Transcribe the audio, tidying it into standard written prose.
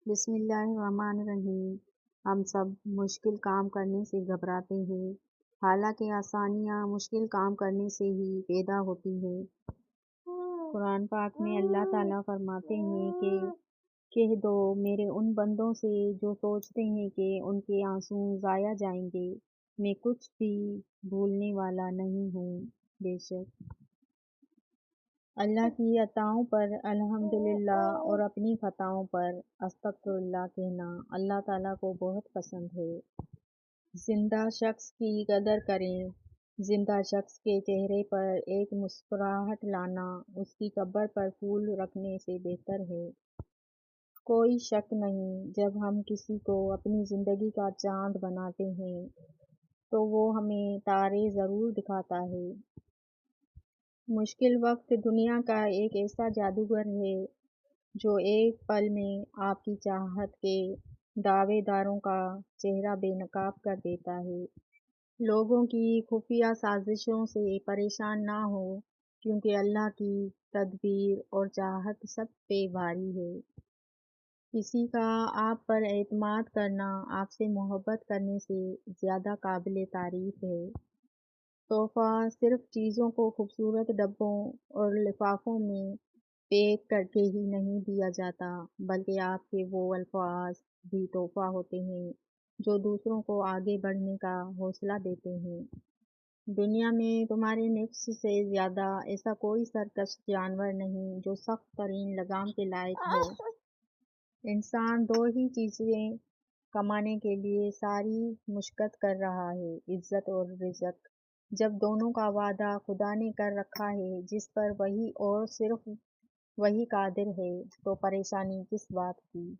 بسم اللہ الرحمن الرحیم۔ ہم سب مشکل کام کرنے سے گھبراتے ہیں، حالانکہ آسانیاں مشکل کام کرنے سے ہی پیدا ہوتی ہیں۔ قرآن پاک میں اللہ تعالیٰ فرماتے ہیں کہ کہہ دو میرے ان بندوں سے جو سوچتے ہیں کہ ان کے آنسو ضائع جائیں گے، میں کچھ بھی بھولنے والا نہیں ہوں۔ بے شک اللہ کی عطاؤں پر الحمدللہ اور اپنی خطاؤں پر استغفر اللہ کہنا اللہ تعالیٰ کو بہت پسند ہے۔ زندہ شخص کی قدر کریں۔ زندہ شخص کے چہرے پر ایک مسکراہٹ لانا اس کی قبر پر پھول رکھنے سے بہتر ہے۔ کوئی شک نہیں، جب ہم کسی کو اپنی زندگی کا چاند بناتے ہیں تو وہ ہمیں تارے ضرور دکھاتا ہے۔ مشکل وقت دنیا کا ایک ایسا جادوگر ہے جو ایک پل میں آپ کی چاہت کے دعوے داروں کا چہرہ بے نقاب کر دیتا ہے۔ لوگوں کی خفیہ سازشوں سے پریشان نہ ہو، کیونکہ اللہ کی تدبیر اور چاہت سب پہ بھاری ہے۔ کسی کا آپ پر اعتماد کرنا آپ سے محبت کرنے سے زیادہ قابل تعریف ہے۔ تحفہ صرف چیزوں کو خوبصورت ڈبوں اور لفافوں میں پیک کر کے ہی نہیں دیا جاتا، بلکہ آپ کے وہ الفاظ بھی تحفہ ہوتے ہیں جو دوسروں کو آگے بڑھنے کا حوصلہ دیتے ہیں۔ دنیا میں تمہارے نفس سے زیادہ ایسا کوئی سرکش جانور نہیں جو سخت ترین لگام کے لائق ہو۔ انسان دو ہی چیزیں کمانے کے لیے ساری مشقت کر رہا ہے، عزت اور رزق۔ جب دونوں کا وعدہ خدا نے کر رکھا ہے جس پر وہی اور صرف وہی قادر ہے، تو پریشانی کس بات کی؟